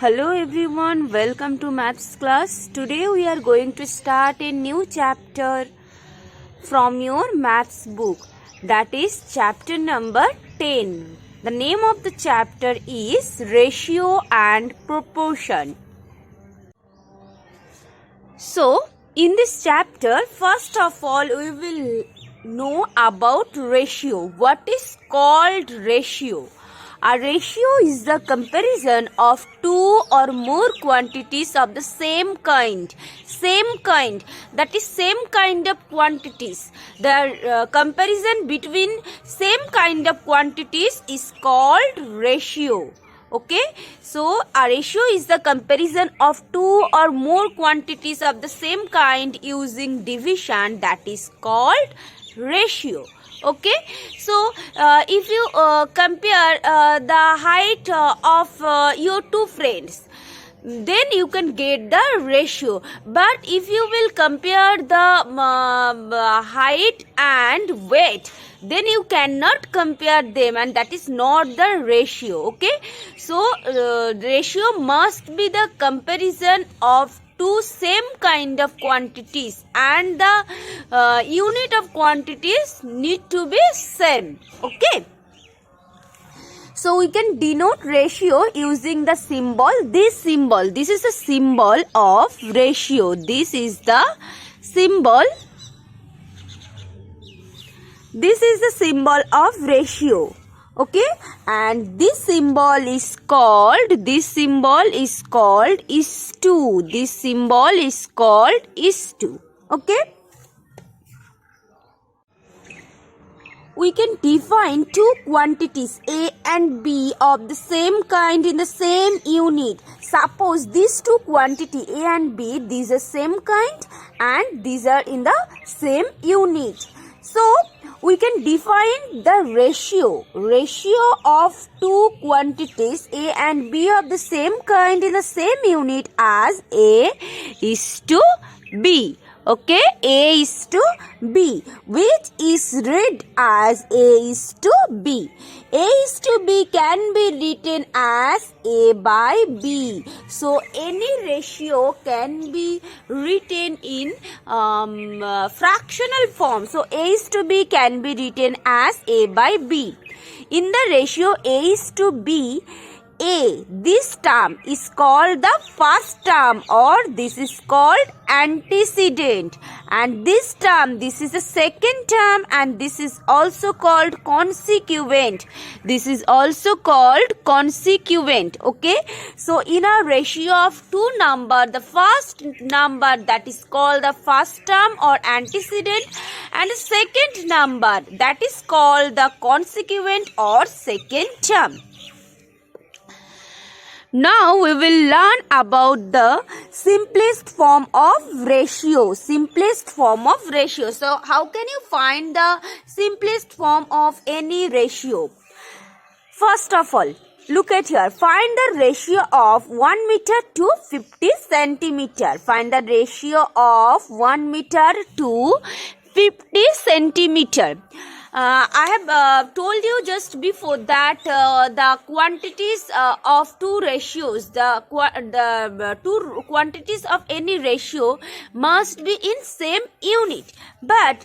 Hello everyone, welcome to maths class. Today we are going to start a new chapter from your maths book, that is chapter number 10. The name of the chapter is Ratio and Proportion. So in this chapter, first of all we will know about ratio. What is called ratio? A ratio is the comparison of two or more quantities of the same kind, that is same kind of quantities. The comparison between same kind of quantities is called ratio. Okay, so a ratio is the comparison of two or more quantities of the same kind using division, that is called ratio. Okay, so if you compare the height of your two friends, then you can get the ratio. But if you will compare the height and weight, then you cannot compare them, and that is not the ratio. Okay, so ratio must be the comparison of two same kind of quantities, and the unit of quantities need to be same. Okay, so we can denote ratio using the symbol. This is the symbol of ratio. This is the symbol of ratio. Okay, and this symbol is called is to. This symbol is called is to. Okay, we can define two quantities A and B of the same kind in the same unit. Suppose these two quantity A and B, these are same kind and these are in the same unit. So we can define the ratio of two quantities A and B of the same kind in the same unit as A is to B. Okay, A is to B, which is read as A is to B. A is to B can be written as A by B. So any ratio can be written in fractional form. So A is to B can be written as A by B. In the ratio A is to B, A, this term is called the first term, or this is called antecedent, and this term, this is the second term, and this is also called consequent. Okay, so in a ratio of two number, the first number that is called the first term or antecedent, and the second number that is called the consequent or second term. Now we will learn about the simplest form of ratio. So how can you find the simplest form of any ratio? First of all, look at here. Find the ratio of 1 meter to 50 centimeter. Find the ratio of 1 meter to 50 centimeter. I have told you just before that the quantities of two ratios, the two quantities of any ratio must be in same unit. But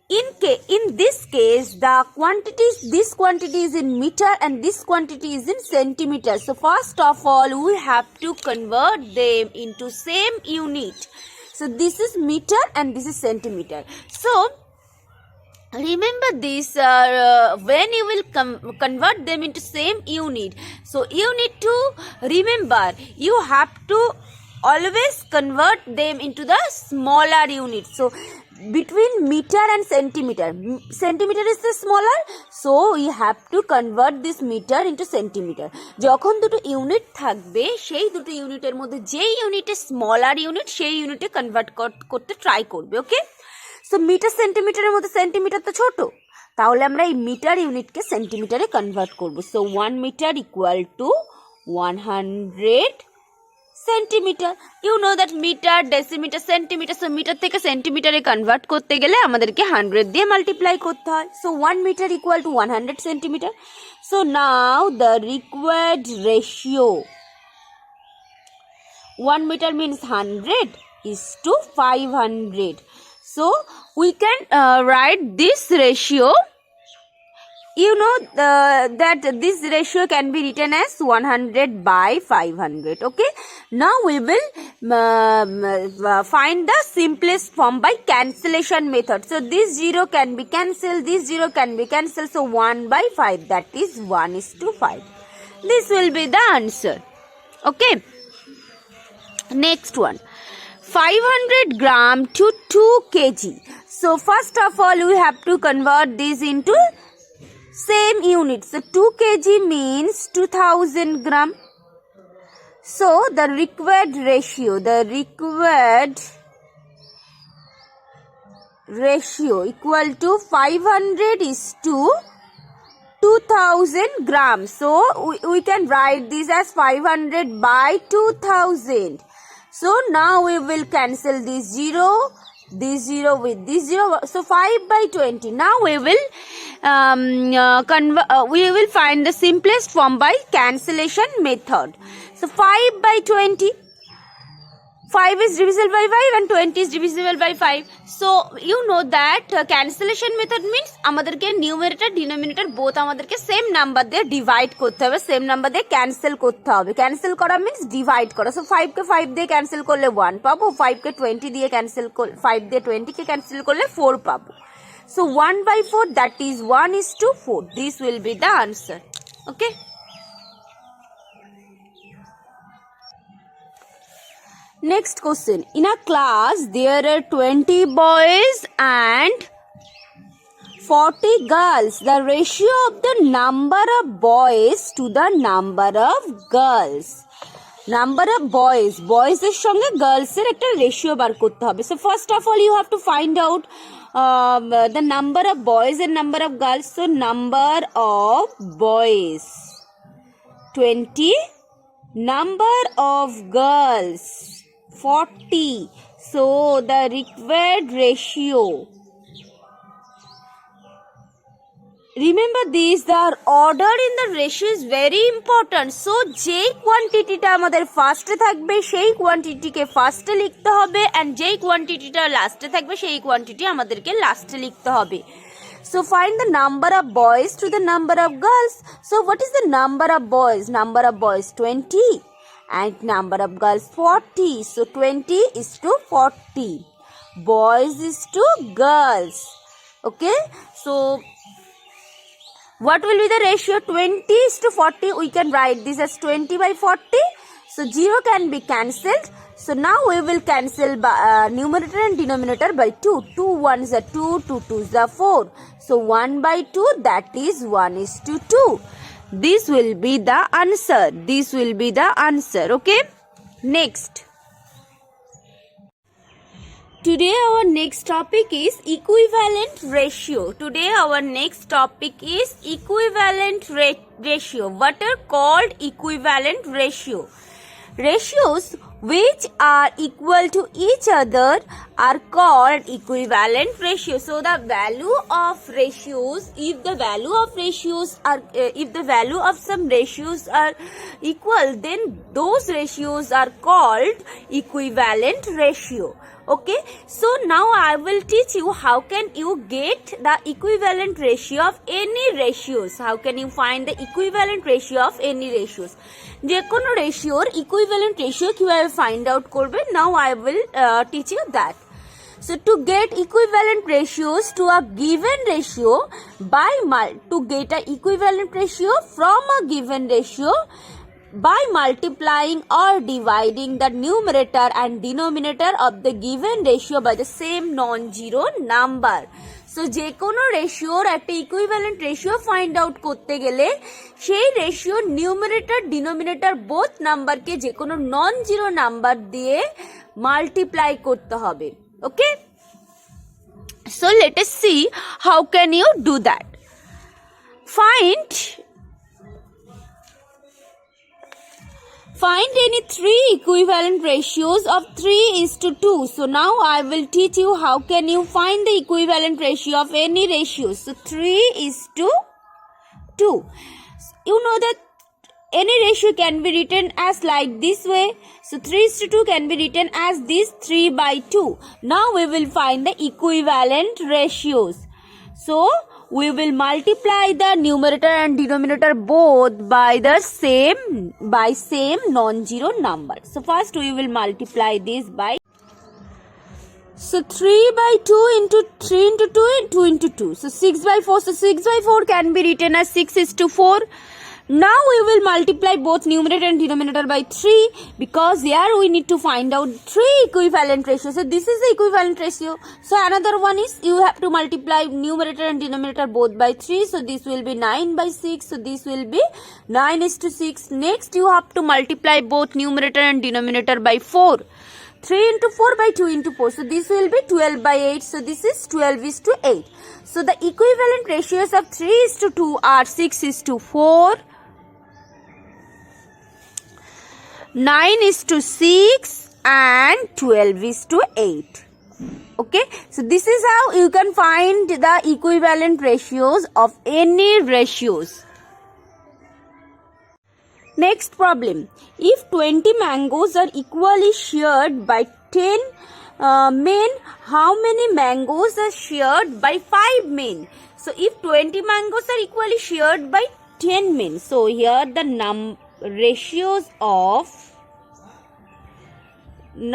in this case, this quantity is in meter and this quantity is in centimeter. So first of all, we have to convert them into same unit. So this is meter and this is centimeter. So remember this when you will convert them into same unit. So you need to remember, you have to always convert them into the smaller unit. So between meter and centimeter is the smaller, so we have to convert this meter into centimeter. যখন দুটো unit থাকবে, সেই দুটো ইউনিটের মধ্যে যে ইউনিটে smaller unit, সেই ইউনিটে কনভার্ট করতে ট্রাই করবে। ওকে, সো মিটার সেন্টিমিটারের মধ্যে সেন্টিমিটার তো ছোট, তাহলে আমরা এই মিটার ইউনিটকে সেন্টিমিটারে কনভার্ট করব। So 1 metre equal to 100 centimetre. You know that metre, decimetre, centimetre. So metre থেকে সেন্টিমিটারে কনভার্ট করতে গেলে আমাদেরকে 100 দিয়ে মাল্টিপ্লাই করতে হয়। So 1 metre equal to 100 centimetre. So now the required ratio 1 meter means 100 is to 500. So we can write this ratio. You know that this ratio can be written as 100 by 500. Okay. Now we will find the simplest form by cancellation method. So this 0 can be cancelled. This 0 can be cancelled. So 1 by 5. That is 1 is to 5. This will be the answer. Okay. Next one. 500 gram to 2 kg. So first of all we have to convert this into same unit. So 2 kg means 2000 gram. So the required ratio equal to 500 is to 2000 grams. So we can write this as 500 by 2000. So now we will cancel this 0 with this 0. So 5 by 20. Now we will find the simplest form by cancellation method. So 5 by 20. 5 is divisible by 5 and 20 is divisible by 5. So you know that cancellation method means আমাদেরকে numerator denominator both আমাদেরকে same number দিয়ে divide করতে হবে, same number দিয়ে cancel করতে হবে. Cancel করা means divide করা. So 5 কে 5 দিয়ে cancel করলে 1 পাবো, 5 কে 20 দিয়ে cancel 5 দিয়ে 20 কে cancel করলে 4 পাবো. So 1 by 4, that is 1 is to 4. This will be the answer. Okay. Next question. In a class, there are 20 boys and 40 girls. The ratio of the number of boys to the number of girls. Number of boys. Boys এর সঙ্গে girls এর একটা ratio বার করতে হবে. So first of all, you have to find out the number of boys and number of girls. So number of boys 20. Number of girls 40. So the required ratio. Remember these, the order in the ratio is very important. So যেই কোয়ান্টিটিটা আমাদের ফার্স্টে থাকবে সেই কোয়ান্টিটিকে ফার্স্টে লিখতে হবে, and যেই কোয়ান্টিটিটা লাস্টে থাকবে সেই কোয়ান্টিটি আমাদেরকে লাস্টে লিখতে হবে. So find the number of boys to the number of girls. So what is the number of boys? Number of boys 20 and number of girls 40. So 20 is to 40. Boys is to girls. Okay. So what will be the ratio? 20 is to 40. We can write this as 20 by 40. So 0 can be cancelled. So now we will cancel by, numerator and denominator by 2. 2 1s are 2, 2 2s are 4. So 1 by 2, that is 1 is to 2. This will be the answer. This will be the answer. Okay. Next. Today our next topic is equivalent ratio. Today our next topic is equivalent ratio. What are called equivalent ratio? Ratios which are equal to each other are called equivalent ratio. So the value of ratios, if the value of some ratios are equal, then those ratios are called equivalent ratio. Okay, so now I will teach you how can you get the equivalent ratio of any ratios. How can you find the equivalent ratio of any ratios? যে কোনো রেশিওর equivalent ratio কিভাবে find out করবে, now I will teach you that. So to get equivalent ratios to a given ratio to get a equivalent ratio from a given ratio by multiplying or dividing the numerator and denominator of the given ratio by the same non-zero number. So যে কোনো রেশিওর একটা equivalent ratio find out করতে গেলে সেই ratio numerator denominator both নাম্বারকে যে কোনো non zero number দিয়ে মাল্টিপ্লাই করতে হবে. Okay, so let us see how can you do that. Find any three equivalent ratios of 3:2. So now I will teach you how can you find the equivalent ratio of any ratio. So 3:2. You know that any ratio can be written as like this way. So 3:2 can be written as this 3/2. Now we will find the equivalent ratios. So we will multiply the numerator and denominator both by the same non-zero number. So first we will multiply this by, so 3/2 into 3 into 2 and 2 into 2. So 6/4. So 6/4 can be written as 6:4. Now we will multiply both numerator and denominator by 3, because here we need to find out 3 equivalent ratios. So this is the equivalent ratio. So another one is you have to multiply numerator and denominator both by 3. So this will be 9/6. So this will be 9:6. Next you have to multiply both numerator and denominator by 4. 3 into 4 by 2 into 4. So this will be 12/8. So this is 12:8. So the equivalent ratios of 3:2 are 6:4, 9:6 and 12:8. Okay, so this is how you can find the equivalent ratios of any ratios. Next problem. If 20 mangoes are equally shared by 10 men, how many mangoes are shared by 5 men? So if 20 mangoes are equally shared by 10 men, so here the ratios of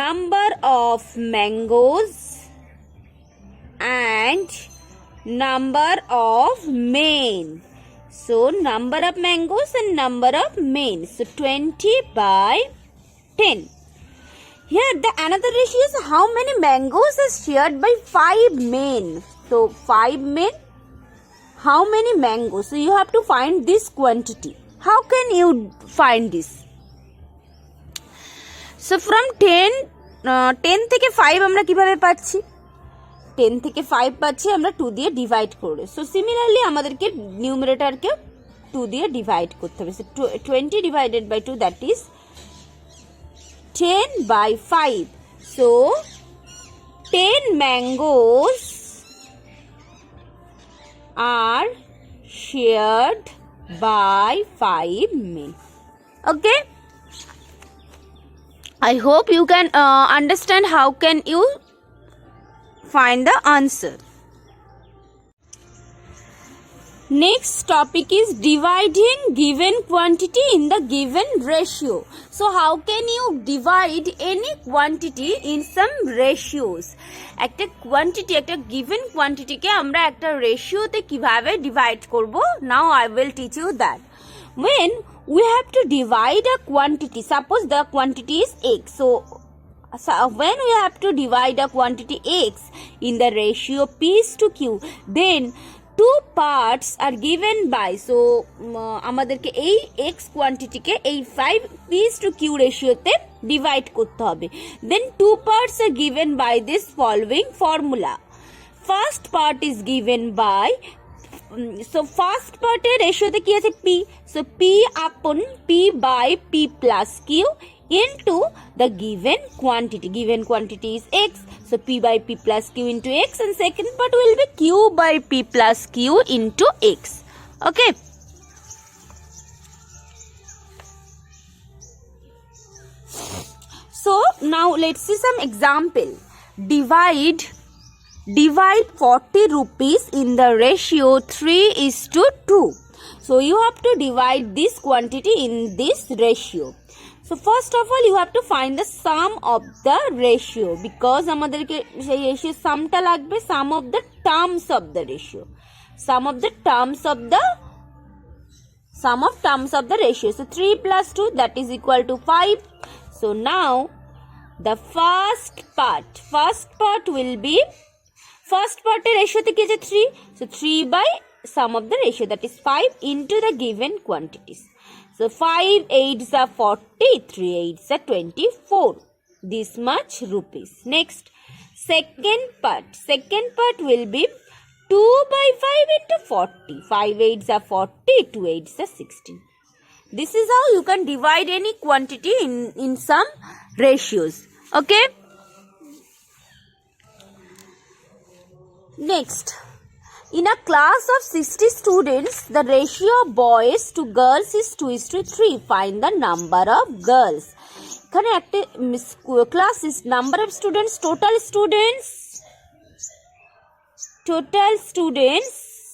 number of mangoes and number of men. So number of mangoes and number of men. So 20 by 10. Here the another ratio is how many mangoes are shared by 5 men. So 5 men, how many mangoes? So you have to find this quantity. How can you find this? So from 10 থেকে 5 আমরা কিভাবে পাচ্ছি? 10 থেকে 5 পাচ্ছি আমরা 2 দিয়ে divide করে। So similarly আমাদেরকে নিউমারেটরকে 2 দিয়ে ডিভাইড করতে হবে। So 20 divided by 2, that is 10/5. So 10 mangoes are shared by 5 men. Okay, I hope you can understand how can you find the answer. Next topic is dividing given quantity in the given ratio. So how can you divide any quantity in some ratios? একটা quantity, একটা given quantity কে আমরা একটা ratio তে কিভাবে divide করব? Now I will teach you that. When we have to divide a quantity, suppose the quantity is x. So when we have to divide a quantity x in the ratio p is to q, then 2 parts are given by, so আমাদেরকে এই x quantity কে এই 5 p is to q ratio তে divide করতে হবে. Then 2 parts are given by this following formula. First part is given by, so first part এর ratio তে কি আছে p, so p upon p by p plus q into the given quantity is x, so p by p plus q into x, and second part will be q by p plus q into x. Okay, so now let's see some example. Divide 40 rupees in the ratio 3:2. So you have to divide this quantity in this ratio. So first of all you have to find the sum of the ratio, because আমাদেরকে সেই ratio sum টা লাগবে, sum of the terms of the ratio, sum of terms of the ratio. So 3 plus 2, that is equal to 5. So now the first part will be, first part এর ratio তে কি আছে 3, so 3 by sum of the ratio, that is 5 into the given quantities. So 5 8s are 40, 3 8s are 24. This much rupees. Next, second part will be 2 by 5 into 40. 5 8s are 40, 2 8s are 16. This is how you can divide any quantity in some ratios. Okay. Next, In a class of 60 students, the ratio of boys to girls is 2:3. Find the number of girls. এখানে একটা class is number of students, total students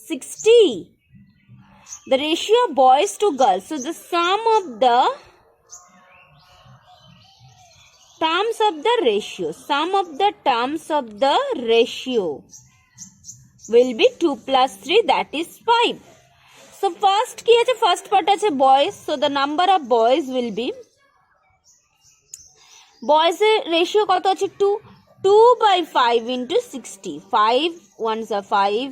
60. The ratio of boys to girls. So the sum of the terms of the ratio will be 2 plus 3, that is 5. So first কি আছে, first part আছে boys, so the number of boys will be, boys এর ratio কত আছে 2 by 5 into 60, 5 ones are 5,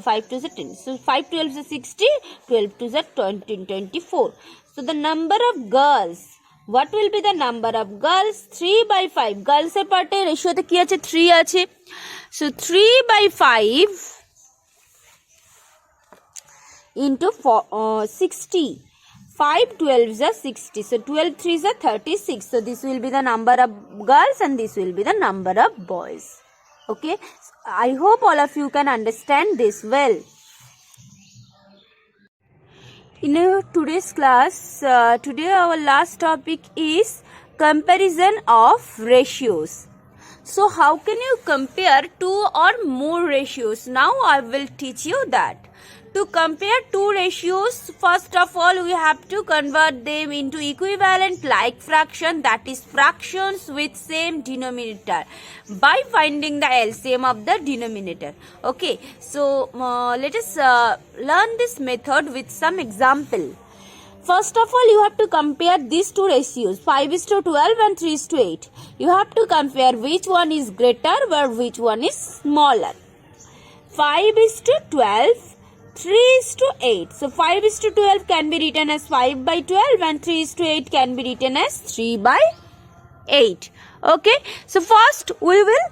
5 2s are 10, so 5 12s are 60, 12 2s are 20, 24. So the number of girls, what will be the number of girls? 3 by 5, girls এর পার্টে রেশিওতে কি আছে 3 আছে, so 3 by 5 into 60, 5 12s are 60, so 12 3s are 36. So this will be the number of girls and this will be the number of boys. Okay, I hope all of you can understand this well. In today's class, today our last topic is comparison of ratios. So how can you compare two or more ratios? Now I will teach you that. To compare two ratios, first of all we have to convert them into equivalent like fraction, that is fractions with same denominator, by finding the LCM of the denominator. Okay, so let us learn this method with some example. First of all, you have to compare these two ratios, 5:12 and 3:8. You have to compare which one is greater or which one is smaller. 5:12, 3:8. So 5:12 can be written as 5 by 12 and 3:8 can be written as 3 by 8. Okay, so first we will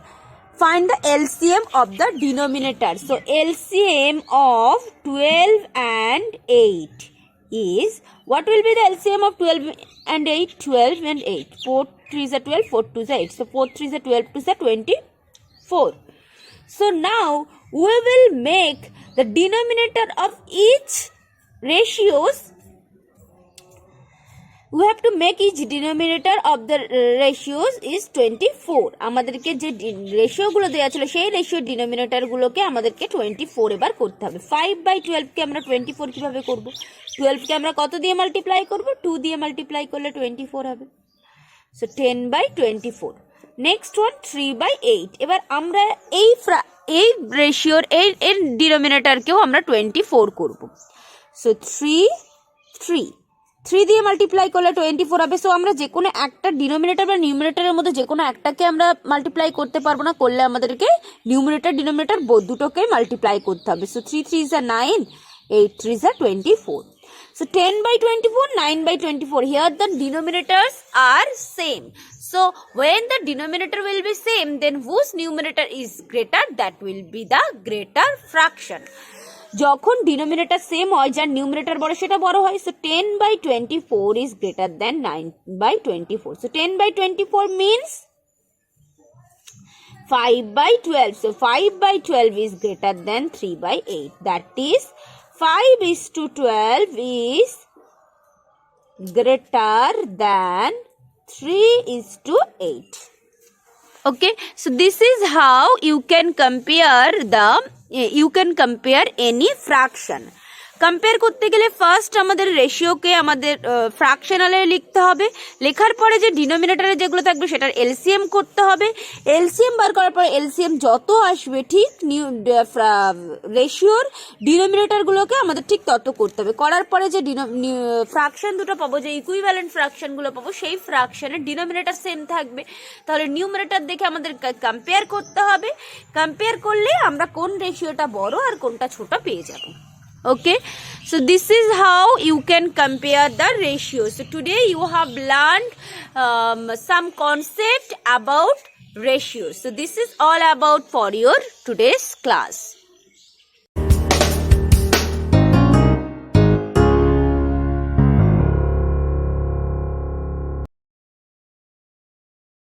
find the LCM of the denominator. So LCM of 12 and 8 is, what will be the LCM of 12 and 8? 12 and 8. 4 3s are 12, 4 2s are 8. So 4 3s are 12, 2s are 24. So now we will make the denominator of each ratios. We have to make each denominator of the ratios is 24. আমাদেরকে যে ratio গুলো দেওয়া ছিল সেই ratio denominator গুলোকে আমাদেরকে 24 এবার করতে হবে। 5 by 12 কে আমরা 24 কিভাবে করব? 12 কে আমরা কত দিয়ে মাল্টিপ্লাই করব? 2 দিয়ে মাল্টিপ্লাই করলে 24 হবে। So 10 by 24. Next one 3 by 8. এবার আমরা এই রেশিওর এর ডিনোমিনেটরকেও আমরা 24 করব। সো 3 দিয়ে মাল্টিপ্লাই করলে 24 হবে। সো আমরা যে কোনো একটা ডিনোমিনেটর বা নিউমিনেটরের মধ্যে যে কোনো একটাকে আমরা মাল্টিপ্লাই করতে পারবো না, করলে আমাদেরকে নিউমিনেটর ডিনোমিনেটর দুটোকে মাল্টিপ্লাই করতে হবে। So 3 3s are 9, 8 3s are 24. So 10 by 24, 9 by 24. Here the denominators are same. So when the denominator will be same, then whose numerator is greater? That will be the greater fraction. যখন denominator same হয়, যার numerator বড় সেটা বড় হয়। So 10 by 24 is greater than 9 by 24. So 10 by 24 means 5 by 12. So 5 by 12 is greater than 3 by 8. That is 5:12 is greater than 3:8. Okay, so this is how you can compare any fraction. Compare করতে গেলে first আমাদের রেশিওকে আমাদের ফ্র্যাকশনালে লিখতে হবে। লেখার পরে যে ডিনোমিনেটরে যেগুলো থাকবে সেটার এলসিএম করতে হবে। এলসিএম বার করার পরে এলসিএম যত আসবে ঠিক রেশিওর ডিনোমিনেটরগুলোকে আমাদের ঠিক তত করতে হবে। করার পরে যে ফ্র্যাকশন দুটো পাবো, যে ইকুইভ্যালেন্ট ফ্র্যাকশনগুলো পাবো, সেই ফ্র্যাকশনের ডিনোমিনেটর সেম থাকবে। তাহলে নিউমিনেটর দেখে আমাদের কম্পেয়ার করতে হবে। কম্পেয়ার করলে আমরা কোন রেশিওটা বড় আর কোনটা ছোট পেয়ে যাব। Okay, so this is how you can compare the ratios. So today you have learned some concept about ratios. So this is all about for your today's class.